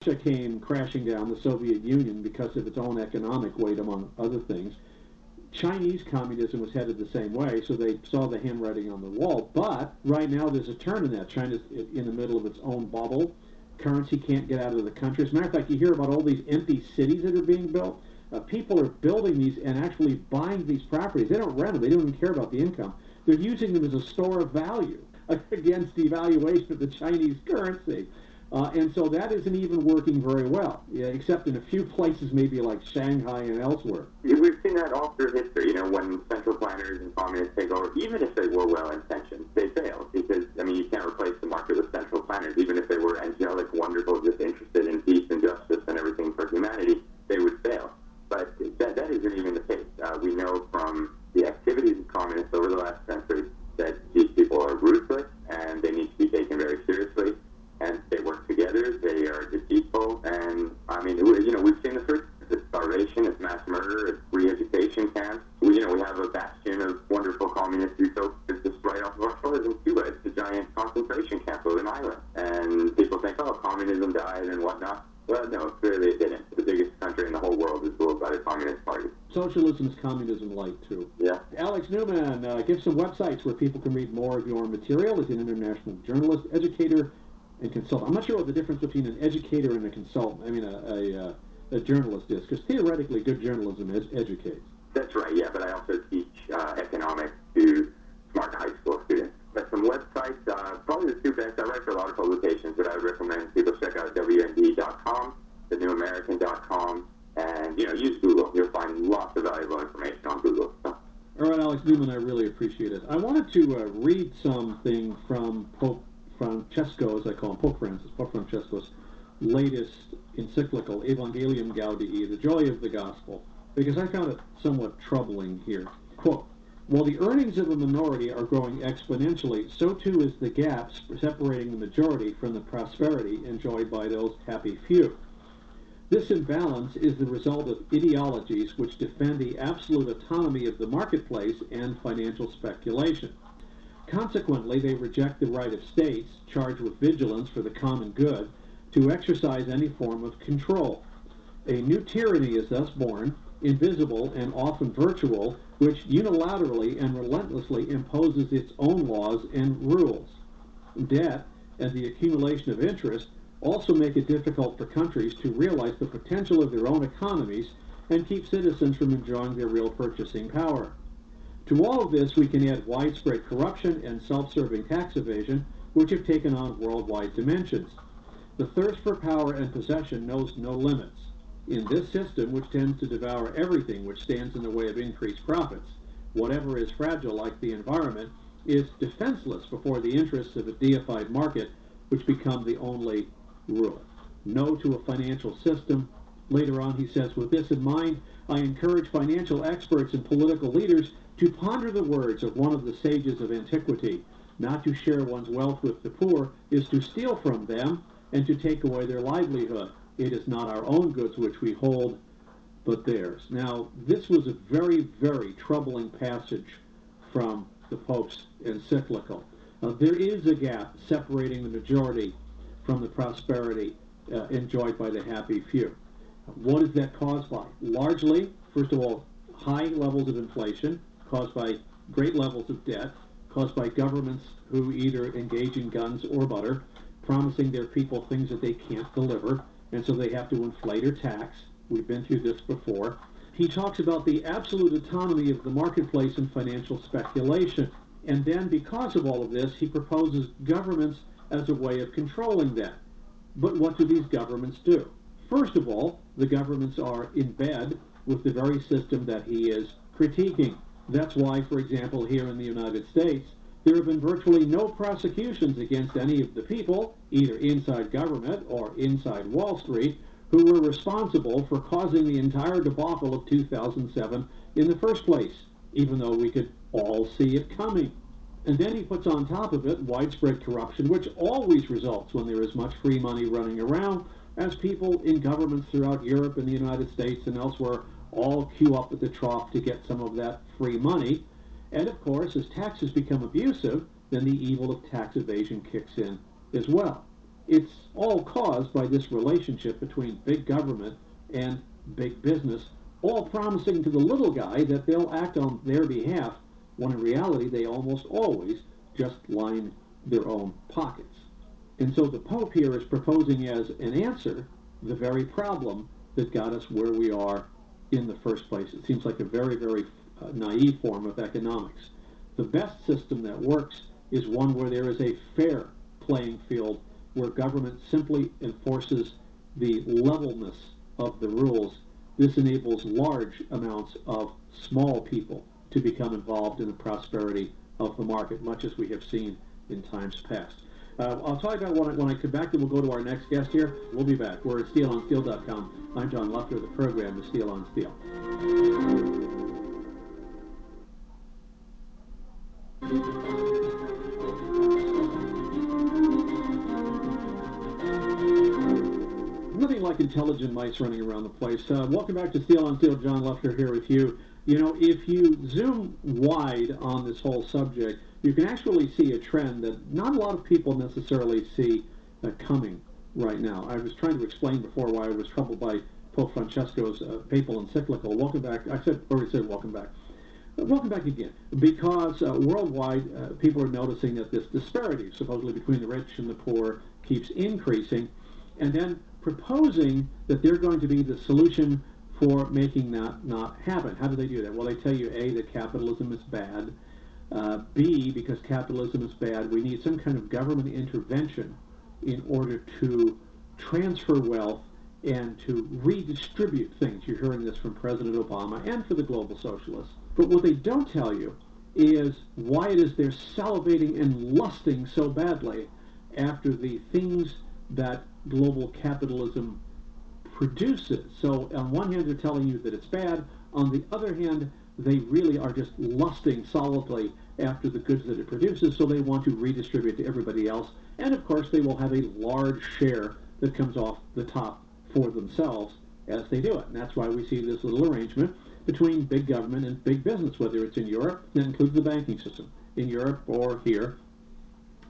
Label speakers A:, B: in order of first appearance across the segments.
A: Russia came crashing down, the Soviet Union, because of its own economic weight, among other things. Chinese communism was headed the same way, so they saw the handwriting on the wall. But right now there's a turn in that. China's in the middle of its own bubble. Currency can't get out of the country. As a matter of fact, you hear about all these empty cities that are being built. People are building these and actually buying these properties. They don't rent them. They don't even care about the income. They're using them as a store of value against the evaluation of the Chinese currency. And so that isn't even working very well, except in a few places, maybe like Shanghai and elsewhere.
B: We've seen that all through history, when central planners and communists take over, even if they were well-intentioned, they fail. Because, you can't replace the market with central planners. Even if they were angelic, wonderful, just interested in peace and justice and everything for humanity, they would fail. But that isn't even the case. We know from the activities of communists over the last century that these people are ruthless and they need to be taken very seriously. And they work together, they are deceitful, and, we've seen the first, it's starvation, it's mass murder, it's re-education camps. We have a bastion of wonderful communist utopias just right off of our shores in Cuba. It's a giant concentration camp of an island. And people think, communism died and whatnot. Well, no, clearly it didn't. The biggest country in the whole world is ruled by the Communist Party.
A: Socialism is communism light, too.
B: Yeah.
A: Alex Newman, give some websites where people can read more of your material. As an international journalist, educator, and consultant. I'm not sure what the difference between an educator and a consultant, a journalist is, because theoretically good journalism educates.
B: That's right, yeah, but I also teach economics to smart high school students. But some websites, probably the two best. I write for a lot of publications, but I would recommend people check out WND.com, thenewamerican.com, and, use Google. You'll find lots of valuable information on Google. So.
A: All right, Alex Newman, I really appreciate it. I wanted to read something from Pope Francesco, as I call him, Pope Francesco's latest encyclical, Evangelium Gaudii, the joy of the gospel, because I found it somewhat troubling here. Quote, while the earnings of a minority are growing exponentially, so too is the gap separating the majority from the prosperity enjoyed by those happy few. This imbalance is the result of ideologies which defend the absolute autonomy of the marketplace and financial speculation. Consequently, they reject the right of states, charged with vigilance for the common good, to exercise any form of control. A new tyranny is thus born, invisible and often virtual, which unilaterally and relentlessly imposes its own laws and rules. Debt and the accumulation of interest also make it difficult for countries to realize the potential of their own economies and keep citizens from enjoying their real purchasing power. To all of this, we can add widespread corruption and self-serving tax evasion, which have taken on worldwide dimensions. The thirst for power and possession knows no limits. In this system, which tends to devour everything which stands in the way of increased profits, whatever is fragile, like the environment, is defenseless before the interests of a deified market, which become the only rule. No to a financial system. Later on, he says, with this in mind, I encourage financial experts and political leaders to ponder the words of one of the sages of antiquity. Not to share one's wealth with the poor is to steal from them and to take away their livelihood. It is not our own goods which we hold, but theirs. Now, this was a very, very troubling passage from the Pope's encyclical. There is a gap separating the majority from the prosperity enjoyed by the happy few. What is that caused by? Largely, first of all, high levels of inflation, caused by great levels of debt, caused by governments who either engage in guns or butter, promising their people things that they can't deliver, and so they have to inflate or tax. We've been through this before. He talks about the absolute autonomy of the marketplace and financial speculation. And then, because of all of this, he proposes governments as a way of controlling that. But what do these governments do? First of all, the governments are in bed with the very system that he is critiquing. That's why, for example, here in the United States, there have been virtually no prosecutions against any of the people, either inside government or inside Wall Street, who were responsible for causing the entire debacle of 2007 in the first place, even though we could all see it coming. And then he puts on top of it widespread corruption, which always results when there is much free money running around, as people in governments throughout Europe and the United States and elsewhere all queue up at the trough to get some of that free money. And of course, as taxes become abusive, then the evil of tax evasion kicks in as well. It's all caused by this relationship between big government and big business, all promising to the little guy that they'll act on their behalf, when in reality they almost always just line their own pockets. And so the Pope here is proposing as an answer the very problem that got us where we are in the first place. It seems like a very, very naive form of economics. The best system that works is one where there is a fair playing field, where government simply enforces the levelness of the rules. This enables large amounts of small people to become involved in the prosperity of the market, much as we have seen in times past. I'll talk about when I come back, and we'll go to our next guest here. We'll be back. We're at steelon.steel.com. I'm John Lufter. The program is Steel on Steel. Nothing like intelligent mice running around the place. Welcome back to Steel on Steel. John Lufter here with you. You know, if you zoom wide on this whole subject, you can actually see a trend that not a lot of people necessarily see coming right now. I was trying to explain before why I was troubled by Pope Francesco's papal encyclical. Welcome back. I already said welcome back. Welcome back again, because worldwide people are noticing that this disparity, supposedly between the rich and the poor, keeps increasing, and then proposing that they're going to be the solution for making that not happen. How do they do that? Well, they tell you, A, that capitalism is bad. B, because capitalism is bad, we need some kind of government intervention in order to transfer wealth and to redistribute things. You're hearing this from President Obama and for the global socialists. But what they don't tell you is why it is they're salivating and lusting so badly after the things that global capitalism produces. So on one hand, they're telling you that it's bad. On the other hand, they really are just lusting solidly after the goods that it produces, so they want to redistribute to everybody else. And of course, they will have a large share that comes off the top for themselves as they do it. And that's why we see this little arrangement between big government and big business, whether it's in Europe, that includes the banking system. In Europe or here,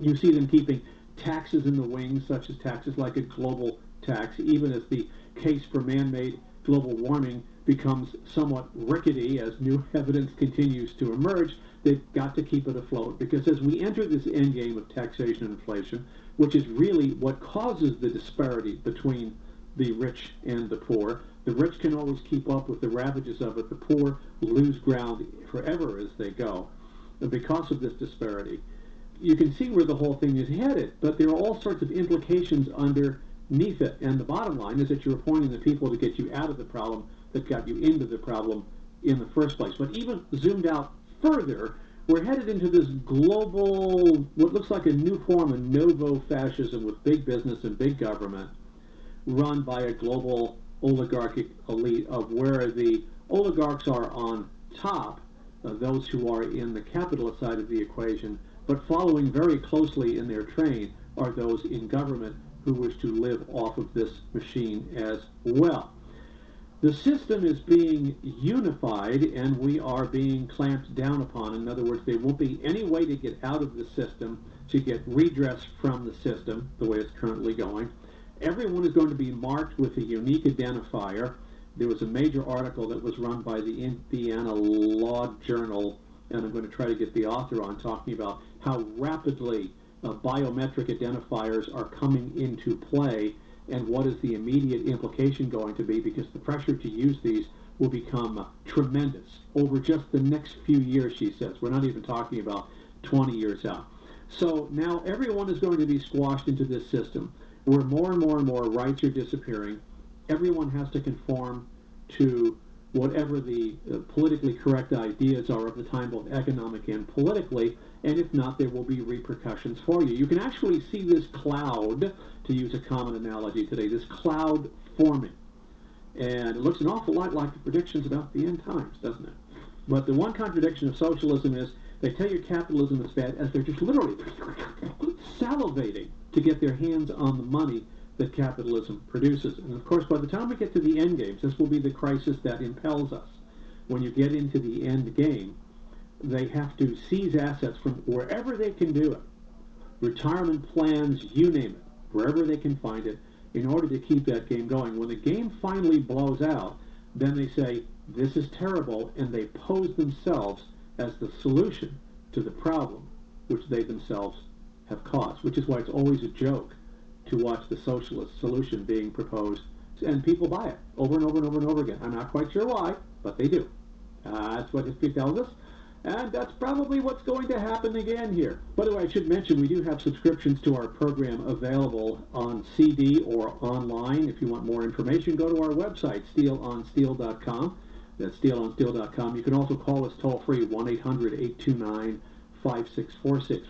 A: you see them keeping taxes in the wings, such as taxes like a global tax, even as the case for man-made global warming becomes somewhat rickety as new evidence continues to emerge. They've got to keep it afloat, because as we enter this endgame of taxation and inflation, which is really what causes the disparity between the rich and the poor, the rich can always keep up with the ravages of it. The poor lose ground forever as they go because of this disparity. You can see where the whole thing is headed, but there are all sorts of implications underneath it. And the bottom line is that you're appointing the people to get you out of the problem that got you into the problem in the first place. But even zoomed out further, we're headed into this global, what looks like a new form of novo-fascism with big business and big government, run by a global oligarchic elite, of where the oligarchs are on top, those who are in the capitalist side of the equation, but following very closely in their train are those in government who wish to live off of this machine as well. The system is being unified, and we are being clamped down upon. In other words, there won't be any way to get out of the system, to get redress from the system, the way it's currently going. Everyone is going to be marked with a unique identifier. There was a major article that was run by the Indiana Law Journal, and I'm going to try to get the author on, talking about how rapidly biometric identifiers are coming into play, and what is the immediate implication going to be, because the pressure to use these will become tremendous over just the next few years, she says. We're not even talking about 20 years out. So now everyone is going to be squashed into this system where more and more and more rights are disappearing. Everyone has to conform to whatever the politically correct ideas are of the time, both economic and politically, and if not, there will be repercussions for you. You can actually see this cloud, to use a common analogy today, this cloud forming. And it looks an awful lot like the predictions about the end times, doesn't it? But the one contradiction of socialism is they tell you capitalism is bad as they're just literally salivating to get their hands on the money that capitalism produces. And of course, by the time we get to the end games, this will be the crisis that impels us. When you get into the end game, they have to seize assets from wherever they can do it. Retirement plans, you name it. wherever they can find it, in order to keep that game going. When the game finally blows out, then they say, this is terrible, and they pose themselves as the solution to the problem which they themselves have caused, which is why it's always a joke to watch the socialist solution being proposed, and people buy it over and over and over and over again. I'm not quite sure why, but they do. That's what history tells us, and that's probably what's going to happen again here. By the way, I should mention we do have subscriptions to our program available on CD or online. If you want more information, go to our website, steelon.steel.com. That's steelonsteel.com. You can also call us toll-free, 1-800-829-5646,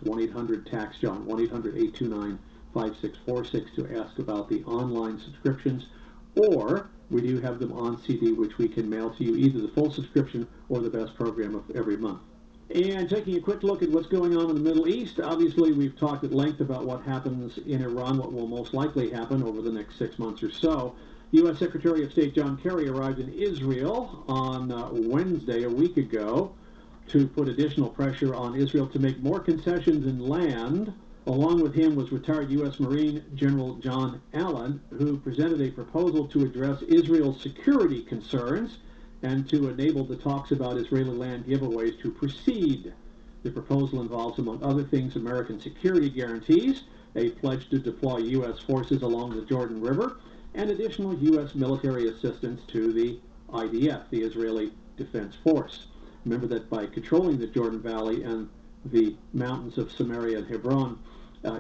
A: 1-800-TAX-JOHN, 1-800-829-5646 to ask about the online subscriptions, or we do have them on CD, which we can mail to you, either the full subscription or the best program of every month. And taking a quick look at what's going on in the Middle East, obviously we've talked at length about what happens in Iran, what will most likely happen over the next 6 months or so. U.S. Secretary of State John Kerry arrived in Israel on Wednesday, a week ago, to put additional pressure on Israel to make more concessions in land. Along with him was retired U.S. Marine General John Allen, who presented a proposal to address Israel's security concerns and to enable the talks about Israeli land giveaways to proceed. The proposal involves, among other things, American security guarantees, a pledge to deploy U.S. forces along the Jordan River, and additional U.S. military assistance to the IDF, the Israeli Defense Force. Remember that by controlling the Jordan Valley and the mountains of Samaria and Hebron,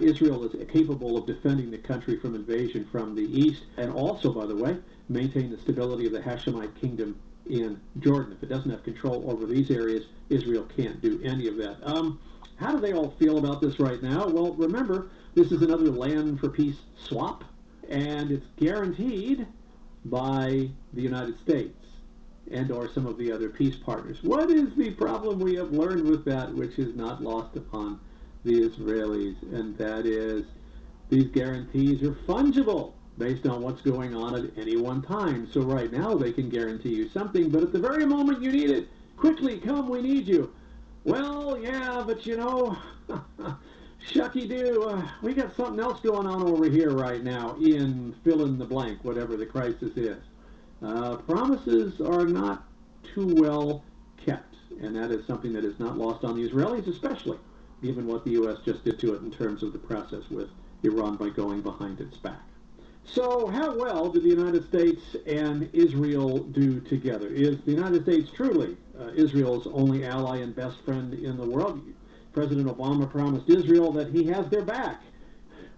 A: Israel is capable of defending the country from invasion from the east, and also, by the way, maintain the stability of the Hashemite kingdom in Jordan. If it doesn't have control over these areas, Israel can't do any of that. How do they all feel about this right now? Well, remember, this is another land for peace swap, and it's guaranteed by the United States and or some of the other peace partners. What is the problem we have learned with that, which is not lost upon the Israelis? And that is, these guarantees are fungible based on what's going on at any one time. So right now they can guarantee you something, but at the very moment you need it, quickly, come, we need you. Well, yeah, but you know, shucky-do, we got something else going on over here right now in fill in the blank, whatever the crisis is. Promises are not too well kept, and that is something that is not lost on the Israelis, especially given what the U.S. just did to it in terms of the process with Iran by going behind its back. So how well did the United States and Israel do together? Is the United States truly Israel's only ally and best friend in the world? President Obama promised Israel that he has their back.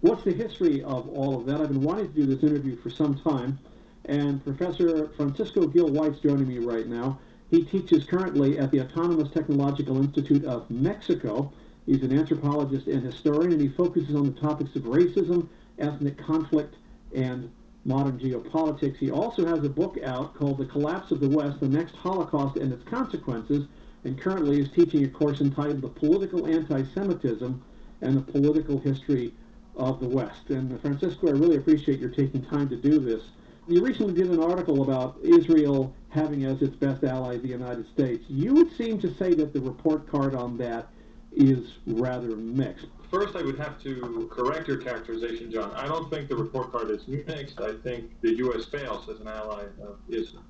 A: What's the history of all of that? I've been wanting to do this interview for some time, and Professor Francisco Gil White's joining me right now. He teaches currently at the Autonomous Technological Institute of Mexico. He's an anthropologist and historian, and he focuses on the topics of racism, ethnic conflict, and modern geopolitics. He also has a book out called The Collapse of the West, The Next Holocaust and Its Consequences, and currently is teaching a course entitled The Political Anti-Semitism and the Political History of the West. And Francisco, I really appreciate your taking time to do this. You recently did an article about Israel having as its best ally the United States. You would seem to say that the report card on that is rather mixed.
C: First, I would have to correct your characterization, John. I don't think the report card is mixed. I think the U.S. fails as an ally of Israel.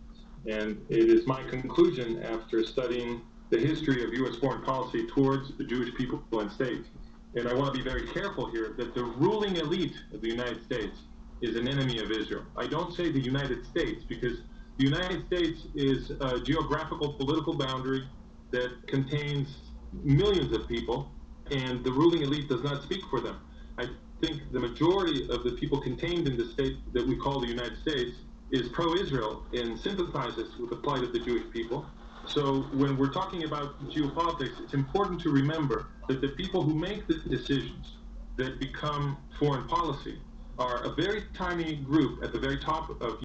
C: And it is my conclusion after studying the history of U.S. foreign policy towards the Jewish people and state. And I want to be very careful here that the ruling elite of the United States is an enemy of Israel. I don't say the United States because the United States is a geographical political boundary that contains millions of people, and the ruling elite does not speak for them. I think the majority of the people contained in the state that we call the United States is pro-Israel and sympathizes with the plight of the Jewish people. So when we're talking about geopolitics, it's important to remember that the people who make the decisions that become foreign policy are a very tiny group at the very top of